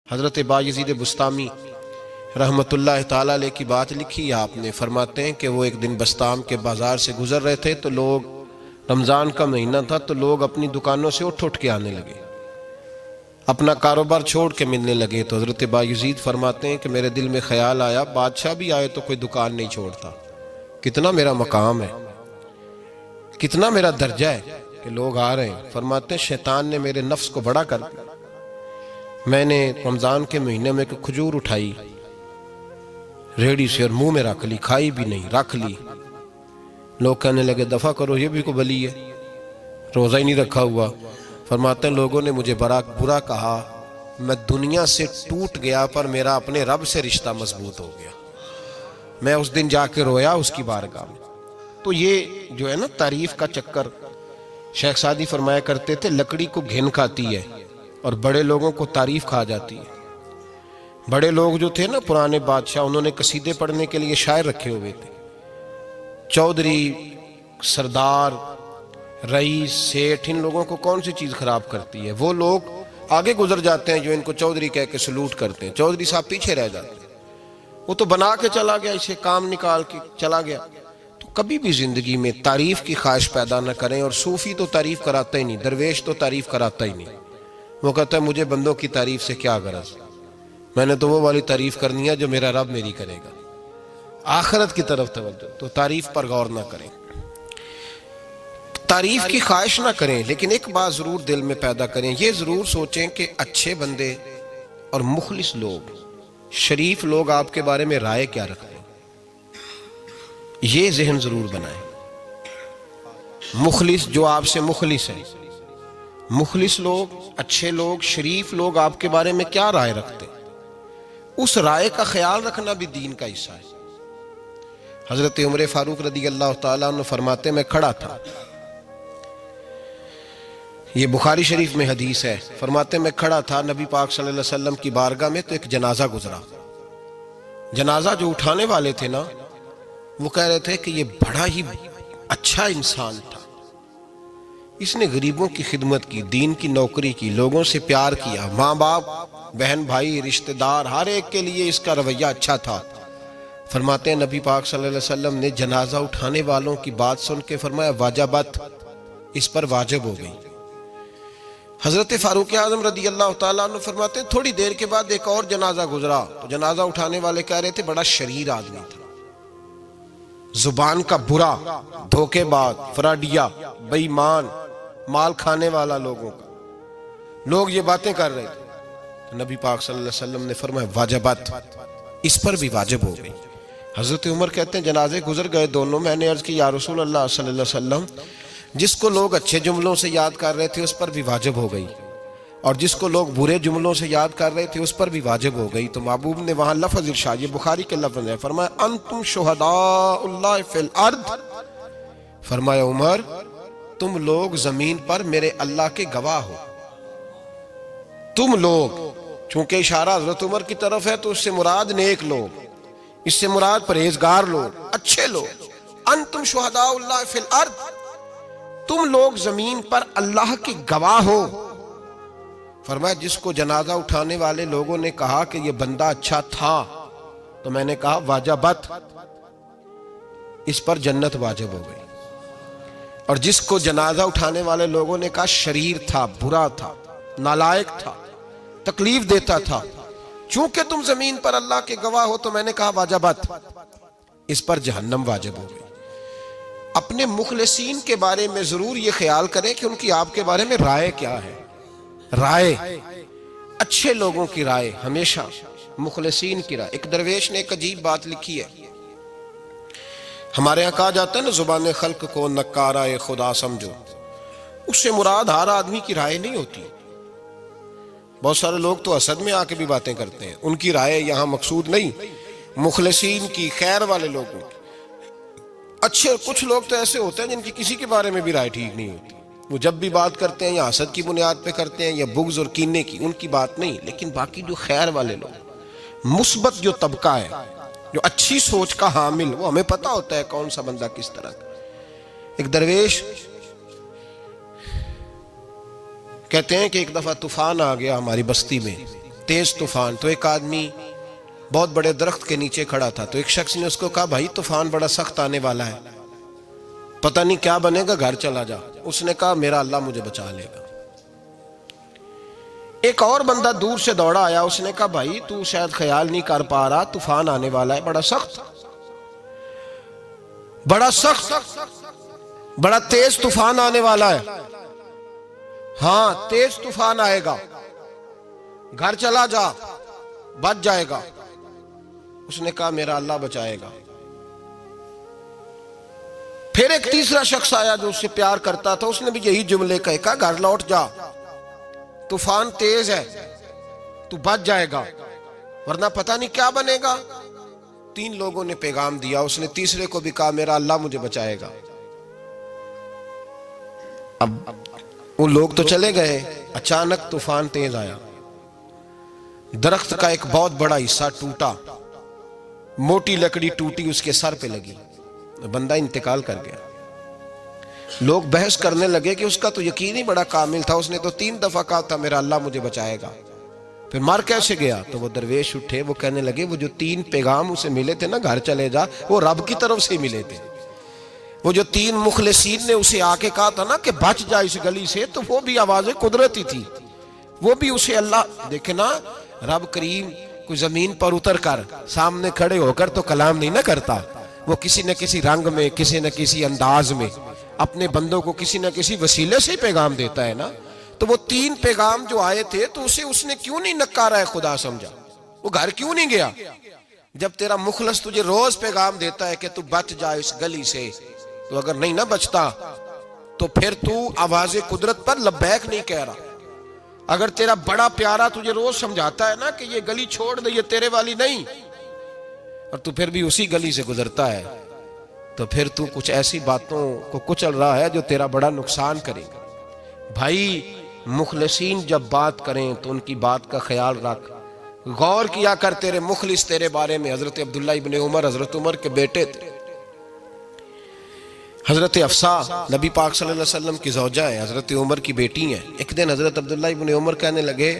حضرت بایزید بسطامی رحمت اللہ تعالیٰ علیہ کی بات لکھی ہے آپ نے. فرماتے ہیں کہ وہ ایک دن بسطام کے بازار سے گزر رہے تھے تو لوگ، رمضان کا مہینہ تھا تو لوگ اپنی دکانوں سے اٹھ کے آنے لگے، اپنا کاروبار چھوڑ کے ملنے لگے. تو حضرت بایزید فرماتے ہیں کہ میرے دل میں خیال آیا، بادشاہ بھی آئے تو کوئی دکان نہیں چھوڑتا، کتنا میرا مقام ہے، کتنا میرا درجہ ہے کہ لوگ آ رہے ہیں. فرماتے ہیں شیطان نے میرے نفس کو بڑا کر دیا. میں نے رمضان کے مہینے میں ایک کھجور اٹھائی ریڑھی سے اور منہ میں رکھ لی، کھائی بھی نہیں، رکھ لی. لوگ کہنے لگے دفع کرو، یہ بھی کو بلی ہے، روزہ ہی نہیں رکھا ہوا. فرماتے ہیں لوگوں نے مجھے برا کہا، میں دنیا سے ٹوٹ گیا پر میرا اپنے رب سے رشتہ مضبوط ہو گیا. میں اس دن جا کے رویا اس کی بارگاہ میں. تو یہ جو ہے نا تعریف کا چکر، شیخ سعدی فرمایا کرتے تھے لکڑی کو گھن کھاتی ہے اور بڑے لوگوں کو تعریف کھا جاتی ہے. بڑے لوگ جو تھے نا پرانے بادشاہ، انہوں نے قصیدے پڑھنے کے لیے شاعر رکھے ہوئے تھے. چودھری، سردار، رئیس، سیٹھ، ان لوگوں کو کون سی چیز خراب کرتی ہے؟ وہ لوگ آگے گزر جاتے ہیں جو ان کو چودھری کہہ کے سلوٹ کرتے ہیں. چودھری صاحب پیچھے رہ جاتے ہیں، وہ تو بنا کے چلا گیا، اسے کام نکال کے چلا گیا. تو کبھی بھی زندگی میں تعریف کی خواہش پیدا نہ کریں. اور صوفی تو تعریف کراتا ہی نہیں، درویش تو تعریف کراتا ہی نہیں. وہ کہتا ہے مجھے بندوں کی تعریف سے کیا غرض، میں نے تو وہ والی تعریف کرنی ہے جو میرا رب میری کرے گا. آخرت کی طرف توجہ. تو تعریف پر غور نہ کریں، تعریف کی خواہش نہ کریں، لیکن ایک بات ضرور دل میں پیدا کریں، یہ ضرور سوچیں کہ اچھے بندے اور مخلص لوگ، شریف لوگ آپ کے بارے میں رائے کیا رکھتے ہیں. یہ ذہن ضرور بنائیں. مخلص جو آپ سے مخلص ہے، مخلص لوگ، اچھے لوگ، شریف لوگ آپ کے بارے میں کیا رائے رکھتے ہیں، اس رائے کا خیال رکھنا بھی دین کا حصہ ہے. حضرت عمر فاروق رضی اللہ تعالیٰ عنہ فرماتے میں کھڑا تھا، یہ بخاری شریف میں حدیث ہے. فرماتے میں کھڑا تھا نبی پاک صلی اللہ علیہ وسلم کی بارگاہ میں تو ایک جنازہ گزرا. جنازہ جو اٹھانے والے تھے نا، وہ کہہ رہے تھے کہ یہ بڑا ہی اچھا انسان تھا، اس نے غریبوں کی خدمت کی، دین کی نوکری کی، لوگوں سے پیار کیا، ماں باپ، بہن بھائی، رشتہ دار، ہر ایک کے لیے اس کا رویہ اچھا تھا. فرماتے ہیں نبی پاک صلی اللہ علیہ وسلم نے جنازہ اٹھانے والوں کی بات سن کے فرمایا واجبت، اس پر واجب ہو گئی. حضرت فاروق اعظم رضی اللہ تعالیٰ عنہ فرماتے ہیں تھوڑی دیر کے بعد ایک اور جنازہ گزرا تو جنازہ اٹھانے والے کہہ رہے تھے بڑا شریر آدمی تھا، زبان کا برا، دھوکے باز، فراڈیا، بے ایمان، مال کھانے والا لوگوں کا. لوگ یہ باتیں کر رہے تھے. نبی پاک صلی اللہ علیہ وسلم نے فرمایا واجبت، اس پر بھی واجب ہو گئی. حضرت عمر کہتے ہیں جنازے گزر گئے دونوں. میں نے عرض کی یا رسول اللہ صلی اللہ علیہ وسلم، جس کو لوگ اچھے جملوں سے یاد کر رہے تھے اس پر بھی واجب ہو گئی، اور جس کو لوگ برے جملوں سے یاد کر رہے تھے اس پر بھی واجب ہو گئی. تو محبوب نے وہاں لفظ ارشاد، یہ بخاری کے لفظ ہے، فرمایا انتم شہداء اللہ فی الارض. فرمایا عمر تم لوگ زمین پر میرے اللہ کے گواہ ہو. تم لوگ، چونکہ اشارہ حضرت عمر کی طرف ہے تو اس سے مراد نیک لوگ، اس سے مراد پرہیزگار لوگ، اچھے لوگ. انتم شہداء اللہ فی الارض، تم لوگ زمین پر اللہ کے گواہ ہو. فرمایا جس کو جنازہ اٹھانے والے لوگوں نے کہا کہ یہ بندہ اچھا تھا تو میں نے کہا واجبت، اس پر جنت واجب ہو گئی. اور جس کو جنازہ اٹھانے والے لوگوں نے کہا شریر تھا، برا تھا، نالائق تھا، تکلیف دیتا تھا، چونکہ تم زمین پر اللہ کے گواہ ہو تو میں نے کہا واجبت، اس پر جہنم واجب ہو گئی. اپنے مخلصین کے بارے میں ضرور یہ خیال کریں کہ ان کی آپ کے بارے میں رائے کیا ہے. رائے، اچھے لوگوں کی رائے، ہمیشہ مخلصین کی رائے. ایک درویش نے ایک عجیب بات لکھی ہے، ہمارے یہاں کہا جاتا ہے نا زبان خلق کو نکارہ خدا سمجھو. اس سے مراد ہر آدمی کی رائے نہیں ہوتی. بہت سارے لوگ تو حسد میں آ کے بھی باتیں کرتے ہیں، ان کی رائے یہاں مقصود نہیں، مخلصین کی، خیر والے لوگوں کی. اچھے کچھ لوگ تو ایسے ہوتے ہیں جن کی کسی کے بارے میں بھی رائے ٹھیک نہیں ہوتی، وہ جب بھی بات کرتے ہیں یا حسد کی بنیاد پہ کرتے ہیں یا بغض اور کینے کی، ان کی بات نہیں. لیکن باقی جو خیر والے لوگ، مثبت جو طبقہ ہے، جو اچھی سوچ کا حامل، وہ ہمیں پتہ ہوتا ہے کون سا بندہ کس طرح کا. ایک درویش کہتے ہیں کہ ایک دفعہ طوفان آ گیا ہماری بستی میں، تیز طوفان. تو ایک آدمی بہت بڑے درخت کے نیچے کھڑا تھا, تو ایک شخص نے اس کو کہا بھائی طوفان بڑا سخت آنے والا ہے, پتہ نہیں کیا بنے گا, گھر چلا جا. اس نے کہا میرا اللہ مجھے بچا لے گا. ایک اور بندہ دور سے دوڑا آیا, اس نے کہا بھائی تو شاید خیال نہیں کر پا رہا, طوفان آنے والا ہے بڑا سخت, بڑا تیز طوفان آنے والا ہے. ہاں تیز طوفان آئے گا, گھر چلا جا, بچ جائے گا. اس نے کہا میرا اللہ بچائے گا. پھر ایک تیسرا شخص آیا جو اس سے پیار کرتا تھا, اس نے بھی یہی جملے کہے, کہا گھر لوٹ جا, طوفان تیز ہے, تو بچ جائے گا ورنہ پتہ نہیں کیا بنے گا. 3 لوگوں نے پیغام دیا, اس نے تیسرے کو بھی کہا میرا اللہ مجھے بچائے گا. اب وہ لوگ تو چلے گئے, اچانک طوفان تیز آیا, درخت کا ایک بہت بڑا حصہ ٹوٹا, موٹی لکڑی ٹوٹی اس کے سر پہ لگی, بندہ انتقال کر گیا. لوگ بحث کرنے لگے کہ اس کا تو یقین ہی بڑا کامل تھا, اس نے تو 3 دفعہ کہا تھا میرا اللہ مجھے بچائے گا, پھر مر کیسے گیا؟ تو وہ درویش اٹھے, وہ کہنے لگے وہ جو 3 پیغام اسے ملے تھے نا گھر چلے جا, وہ رب کی طرف سے ملے تھے. وہ جو 3 مخلصین نے اسے آ کے کہا تھا نا کہ بچ جا اس گلی سے, تو وہ بھی آواز قدرتی تھی, وہ بھی اسے اللہ دیکھے نا. رب کریم کوئی زمین پر اتر کر سامنے کھڑے ہو کر تو کلام نہیں نہ کرتا, وہ کسی نہ کسی رنگ میں, کسی نہ کسی انداز میں اپنے بندوں کو کسی نہ کسی وسیلے سے پیغام دیتا ہے نا. تو وہ 3 پیغام جو آئے تھے تو اسے اس نے کیوں نہیں نکارا ہے خدا سمجھا, وہ گھر کیوں نہیں گیا؟ جب تیرا مخلص تجھے روز پیغام دیتا ہے کہ تو بچ جا اس گلی سے, تو اگر نہیں نہ بچتا تو پھر تو آواز قدرت پر لبیک نہیں کہہ رہا. اگر تیرا بڑا پیارا تجھے روز سمجھاتا ہے نا کہ یہ گلی چھوڑ دے, یہ تیرے والی نہیں, اور تو پھر بھی اسی گلی سے گزرتا ہے, تو پھر تو کچھ ایسی باتوں کو کچل رہا ہے جو تیرا بڑا نقصان کرے گا. بھائی مخلصین جب بات کریں تو ان کی بات کا خیال رکھ, غور کیا کر. تیرے مخلص تیرے بارے میں حضرت عبداللہ ابن عمر, حضرت عمر کے بیٹے تھے. حضرت حفصہ نبی پاک صلی اللہ علیہ وسلم کی زوجہ ہے, حضرت عمر کی بیٹی ہیں. ایک دن حضرت عبداللہ ابن عمر کہنے لگے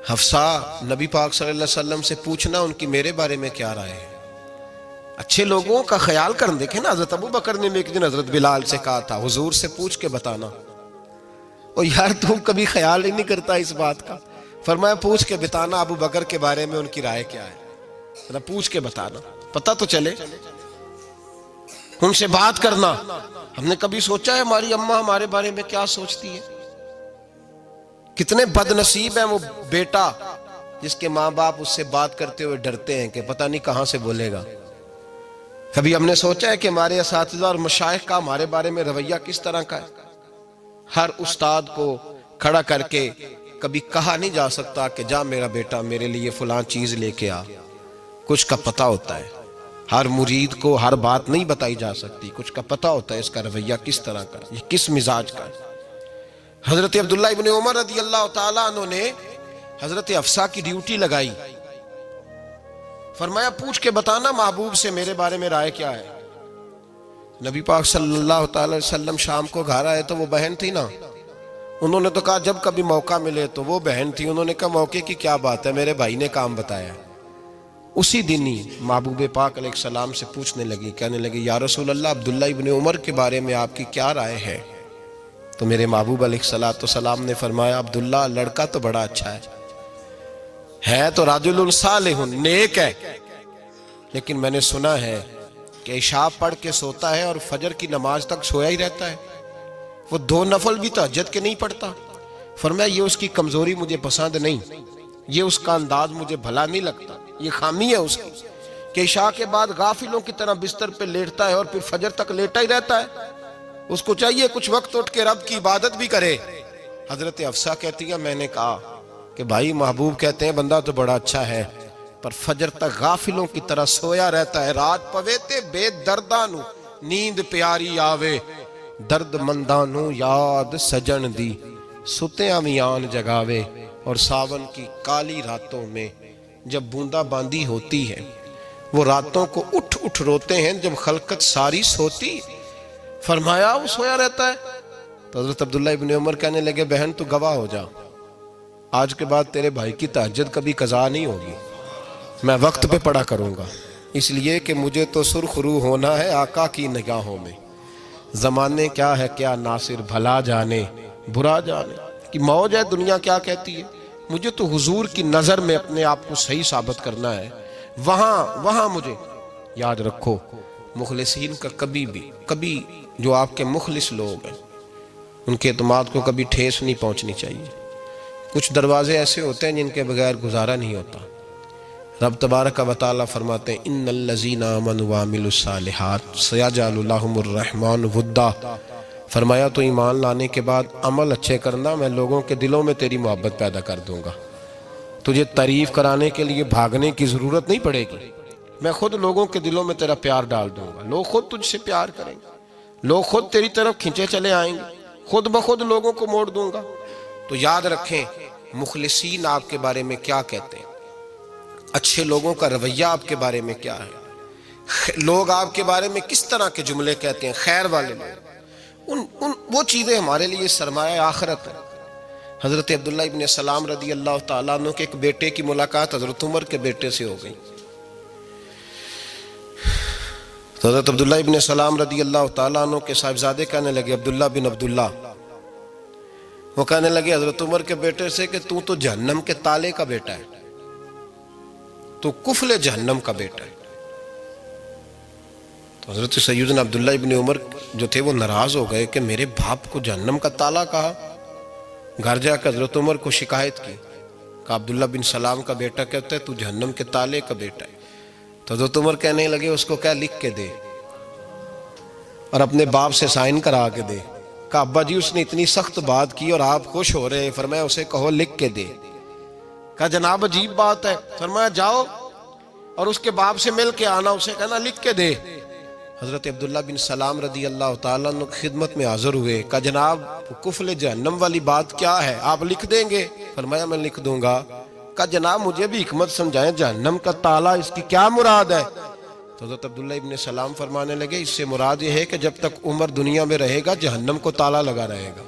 حفصہ نبی پاک صلی اللہ علیہ وسلم سے پوچھنا ان کی میرے بارے میں کیا رائے ہے. اچھے لوگوں کا خیال کر. دیکھیں نا حضرت ابو بکر نے بھی ایک دن حضرت بلال سے کہا تھا حضور سے پوچھ کے بتانا. اور یار تم کبھی خیال ہی نہیں کرتا اس بات کا. فرمایا پوچھ کے بتانا ابو بکر کے بارے میں ان کی رائے کیا ہے, پوچھ کے بتانا, پتہ تو چلے. ان سے بات کرنا. ہم نے کبھی سوچا ہے ہماری اماں ہمارے بارے میں کیا سوچتی ہے؟ کتنے بد نصیب ہیں وہ بیٹا جس کے ماں باپ اس سے بات کرتے ہوئے ڈرتے ہیں کہ پتہ نہیں کہاں سے بولے گا. کبھی ہم نے سوچا ہے کہ ہمارے اساتذہ اور مشائخ کا ہمارے بارے میں رویہ کس طرح کا ہے؟ ہر استاد کو کھڑا کر کے کبھی کہا نہیں جا سکتا کہ جا میرا بیٹا میرے لیے فلاں چیز لے کے آ. کچھ کا پتہ ہوتا ہے. ہر مرید کو ہر بات نہیں بتائی جا سکتی, کچھ کا پتہ ہوتا ہے اس کا رویہ کس طرح کا, یہ کس مزاج کا ہے. حضرت عبداللہ ابن عمر رضی اللہ تعالیٰ عنہ نے حضرت حفصہ کی ڈیوٹی لگائی. فرمایا پوچھ کے بتانا محبوب سے میرے بارے میں رائے کیا ہے. نبی پاک صلی اللہ تعالی وسلم شام کو گھر آئے تو وہ بہن تھی نا, انہوں نے تو کہا جب کبھی موقع ملے تو وہ بہن تھی, انہوں نے کہا موقع کی کیا بات ہے, میرے بھائی نے کام بتایا. اسی دن ہی محبوب پاک علیہ السلام سے پوچھنے لگی, کہنے لگی یا رسول اللہ عبداللہ ابن عمر کے بارے میں آپ کی کیا رائے ہے؟ تو میرے محبوب علیہ السلام نے فرمایا عبداللہ لڑکا تو بڑا اچھا ہے تو رجل صالح نیک ہے, لیکن میں نے سنا ہے کہ عشاء پڑھ کے سوتا ہے اور فجر کی نماز تک سویا ہی رہتا ہے, وہ 2 نفل بھی تہجد کے نہیں پڑھتا. فرمایا یہ اس کی کمزوری مجھے پسند نہیں, یہ اس کا انداز مجھے بھلا نہیں لگتا, یہ خامی ہے اس کی کہ عشاء کے بعد غافلوں کی طرح بستر پہ لیٹتا ہے اور پھر فجر تک لیٹا ہی رہتا ہے. اس کو چاہیے کچھ وقت اٹھ کے رب کی عبادت بھی کرے. حضرت حفصہ کہتی ہے میں نے کہا کہ بھائی محبوب کہتے ہیں بندہ تو بڑا اچھا ہے پر فجر تک غافلوں کی طرح سویا رہتا ہے. رات پویتے بے دردانو نیند پیاری آوے, درد مندانو یاد سجن دی ستیاں میان جگاوے. اور ساون کی کالی راتوں میں جب بوندا باندی ہوتی ہے وہ راتوں کو اٹھ اٹھ روتے ہیں جب خلقت ساری سوتی. فرمایا وہ سویا رہتا ہے. تو حضرت عبداللہ ابن عمر کہنے لگے بہن تو گواہ ہو جا, آج کے بعد تیرے بھائی کی تہجد کبھی قضا نہیں ہوگی، میں وقت پہ پڑھا کروں گا، اس لیے کہ مجھے تو سرخ رو ہونا ہے آقا کی نگاہوں میں۔ زمانے کیا ہے کیا ناصر، بھلا جانے برا جانے کہ موج ہے دنیا کیا کہتی ہے، مجھے تو حضور کی نظر میں اپنے آپ کو صحیح ثابت کرنا ہے۔ وہاں مجھے یاد رکھو، مخلصین کا کبھی جو آپ کے مخلص لوگ ہیں ان کے اعتماد کو کبھی ٹھیس نہیں پہنچنی چاہیے۔ کچھ دروازے ایسے ہوتے ہیں جن کے بغیر گزارا نہیں ہوتا۔ رب تبارک و تعالیٰ فرماتے ہیں ان الذین آمنوا وعملوا الصالحات سیجعل لهم الرحمن ودا، فرمایا تو ایمان لانے کے بعد عمل اچھے کرنا، میں لوگوں کے دلوں میں تیری محبت پیدا کر دوں گا۔ تجھے تعریف کرانے کے لیے بھاگنے کی ضرورت نہیں پڑے گی، میں خود لوگوں کے دلوں میں تیرا پیار ڈال دوں گا، لوگ خود تجھ سے پیار کریں گے، لوگ خود تیری طرف کھنچے چلے آئیں گے، خود بخود لوگوں کو موڑ دوں گا۔ تو یاد رکھیں مخلصین آپ کے بارے میں کیا کہتے ہیں، اچھے لوگوں کا رویہ آپ کے بارے میں کیا ہے، لوگ آپ کے بارے میں کس طرح کے جملے کہتے ہیں، خیر والے لوگ، وہ چیزیں ہمارے لیے سرمایہ آخرت ہے۔ حضرت عبداللہ ابن سلام رضی اللہ تعالیٰ عنہ کے ایک بیٹے کی ملاقات حضرت عمر کے بیٹے سے ہو گئی۔ حضرت عبداللہ ابن سلام رضی اللہ تعالیٰ عنہ کے صاحبزادے کہنے لگے، عبداللہ بن عبداللہ، وہ کہنے لگے حضرت عمر کے بیٹے سے کہ تو جہنم کے تالے کا بیٹا ہے، تو کفل جہنم کا بیٹا ہے۔ تو حضرت سیدنا عبداللہ ابن عمر جو تھے وہ ناراض ہو گئے کہ میرے باپ کو جہنم کا تالا کہا۔ گھر جا کر حضرت عمر کو شکایت کی کہ عبداللہ بن سلام کا بیٹا کہتا ہے تو جہنم کے تالے کا بیٹا ہے۔ تو حضرت عمر کہنے لگے اس کو کیا لکھ کے دے اور اپنے باپ سے سائن کرا کے دے۔ کہا ابا جی اس نے اتنی سخت بات کی اور آپ خوش ہو رہے ہیں، فرمایا اسے کہو لکھ کے دے۔ کہا جناب عجیب بات ہے، فرمایا جاؤ اور اس کے باپ سے مل کے آنا، اسے کہنا لکھ کے دے۔ حضرت عبداللہ بن سلام رضی اللہ تعالیٰ عنہ کی خدمت میں حاضر ہوئے، کہا جناب کفل جہنم والی بات کیا ہے، آپ لکھ دیں گے؟ فرمایا میں لکھ دوں گا۔ کہا جناب مجھے بھی حکمت سمجھائیں، جہنم کا تالا اس کی کیا مراد ہے؟ تو حضرت عبداللہ ابن سلام فرمانے لگے اس سے مراد یہ ہے کہ جب تک عمر دنیا میں رہے گا جہنم کو تالا لگا رہے گا،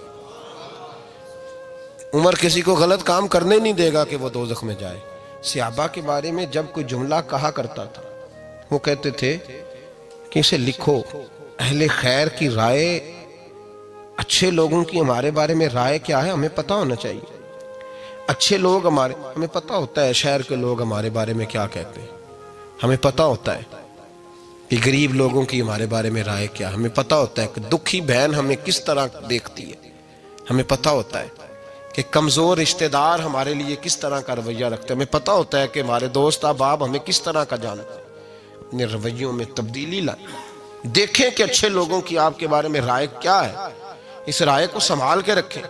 عمر کسی کو غلط کام کرنے نہیں دے گا کہ وہ دوزخ میں جائے۔ صحابہ کے بارے میں جب کوئی جملہ کہا کرتا تھا وہ کہتے تھے کہ اسے لکھو، اہل خیر کی رائے، اچھے لوگوں کی ہمارے بارے میں رائے کیا ہے ہمیں پتہ ہونا چاہیے۔ اچھے لوگ ہمیں پتہ ہوتا ہے شہر کے لوگ ہمارے بارے میں کیا کہتے ہیں، ہمیں پتہ ہوتا ہے کہ غریب لوگوں کی ہمارے بارے میں رائے کیا، ہمیں پتہ ہوتا ہے کہ دکھی بہن ہمیں کس طرح دیکھتی ہے، ہمیں پتہ ہوتا ہے کہ کمزور رشتہ دار ہمارے لیے کس طرح کا رویہ رکھتے ہیں، ہمیں پتہ ہوتا ہے کہ ہمارے دوست احباب ہمیں کس طرح کا جانتے ہیں۔ اپنے رویوں میں تبدیلی لائیں، دیکھیں کہ اچھے لوگوں کی آپ کے بارے میں رائے کیا ہے، اس رائے کو سنبھال کے رکھیں۔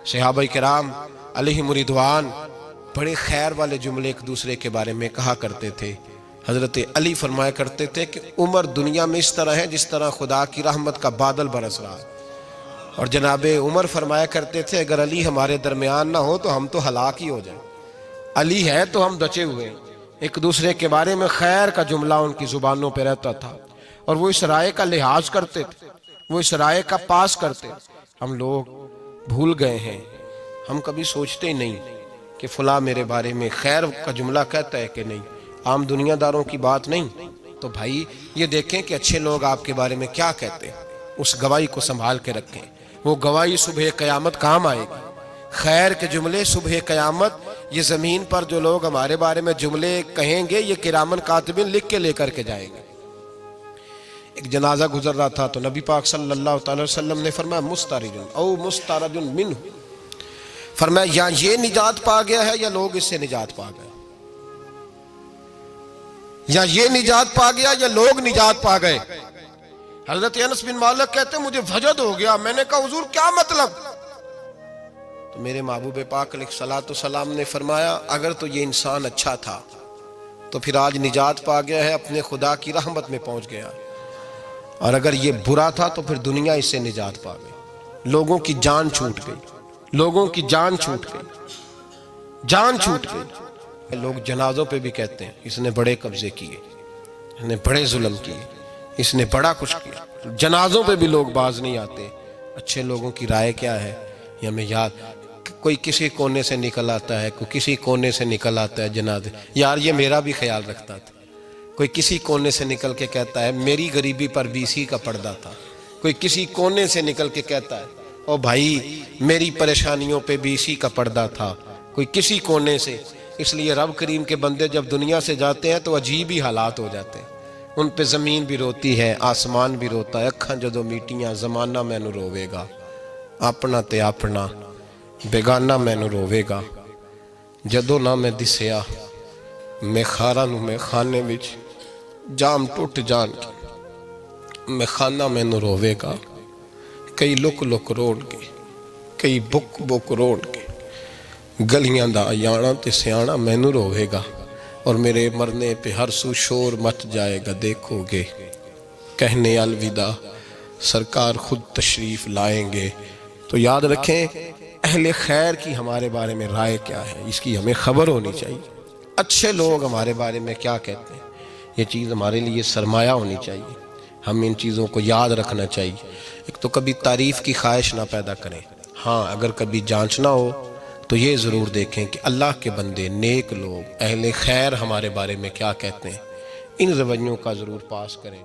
صحابہ کرام علیہم رضوان بڑے خیر والے جملے ایک دوسرے کے بارے میں کہا کرتے تھے۔ حضرت علی فرمایا کرتے تھے کہ عمر دنیا میں اس طرح ہے جس طرح خدا کی رحمت کا بادل برس رہا ہے، اور جناب عمر فرمایا کرتے تھے اگر علی ہمارے درمیان نہ ہو تو ہم تو ہلاک ہی ہو جائیں، علی ہے تو ہم بچے ہوئے ہیں۔ ایک دوسرے کے بارے میں خیر کا جملہ ان کی زبانوں پہ رہتا تھا اور وہ اس رائے کا لحاظ کرتے تھے، وہ اس رائے کا پاس کرتے۔ ہم لوگ بھول گئے ہیں، ہم کبھی سوچتے ہی نہیں کہ فلاں میرے بارے میں خیر کا جملہ کہتا ہے کہ نہیں، عام دنیا داروں کی بات نہیں۔ تو بھائی یہ دیکھیں کہ اچھے لوگ آپ کے بارے میں کیا کہتے ہیں، اس گواہی کو سنبھال کے رکھیں، وہ گواہی صبح قیامت کام آئے گی۔ خیر کے جملے صبح قیامت، یہ زمین پر جو لوگ ہمارے بارے میں جملے کہیں گے یہ کرامن کاتبین لکھ کے لے کر کے جائیں گے۔ ایک جنازہ گزر رہا تھا تو نبی پاک صلی اللہ تعالی وسلم نے فرمایا مسترج او مسترج منہ، فرمایا یا یہ نجات پا گیا ہے یا لوگ اس سے نجات پا گئے، یا یہ نجات پا گیا یا لوگ نجات پا گئے۔ حضرت انس بن مالک کہتے ہیں مجھے وجد ہو گیا، میں نے کہا حضور کیا مطلب؟ تو میرے محبوب پاک علیہ الصلوۃ والسلام نے فرمایا اگر تو یہ انسان اچھا تھا تو پھر آج نجات پا گیا ہے، اپنے خدا کی رحمت میں پہنچ گیا، اور اگر یہ برا تھا تو پھر دنیا اس سے نجات پا گئی۔ لوگوں کی جان چھوٹ گئی، لوگوں کی جان چھوٹ گئی، جان چھوٹ گئی۔ لوگ جنازوں پہ بھی کہتے ہیں اس نے بڑے قبضے کیے، اس نے بڑے ظلم کیے، اس نے بڑا کچھ کیا۔ جنازوں پہ بھی لوگ باز نہیں آتے۔ اچھے لوگوں کی رائے کیا ہے یہ ہمیں یاد، کوئی کسی کونے سے نکل آتا ہے، کوئی کسی کونے سے نکل آتا ہے جنازے. یار یہ میرا بھی خیال رکھتا تھا. کوئی کسی کونے سے نکل کے کہتا ہے میری غریبی پر BC کا پردہ تھا. کوئی کسی کونے سے نکل کے کہتا ہے او بھائی میری پریشانیوں پہ BC کا پردہ تھا. کوئی کسی کونے سے. اس لیے رب کریم کے بندے جب دنیا سے جاتے ہیں تو عجیب ہی حالات ہو جاتے ہیں. ان پہ زمین بھی روتی ہے، آسمان بھی روتا ہے. اکھاں جدو میٹیاں زمانہ مینوں روے گا، اپنا تے اپنا بیگانہ مینوں روے گا. جدو نہ میں دسیا میں خاراں نوں میں خانے وچ جام ٹوٹ جان کے میں خانہ مینوں روے گا. کئی لک لک روڑ کے، کئی بک بک روڑ کے گلیاں دا یانا تے سیانا مینوں روے گا. اور میرے مرنے پہ ہر سو شور مچ جائے گا، دیکھو گے کہنے الوداع سرکار خود تشریف لائیں گے. تو یاد رکھیں اہل خیر کی ہمارے بارے میں رائے کیا ہے، اس کی ہمیں خبر ہونی چاہیے. اچھے لوگ ہمارے بارے میں کیا کہتے ہیں، یہ چیز ہمارے لیے سرمایہ ہونی چاہیے. ہم ان چیزوں کو یاد رکھنا چاہیے. ایک تو کبھی تعریف کی خواہش نہ پیدا کریں. ہاں اگر کبھی جانچنا ہو تو یہ ضرور دیکھیں کہ اللہ کے بندے، نیک لوگ، اہل خیر ہمارے بارے میں کیا کہتے ہیں. ان رویوں کا ضرور پاس کریں.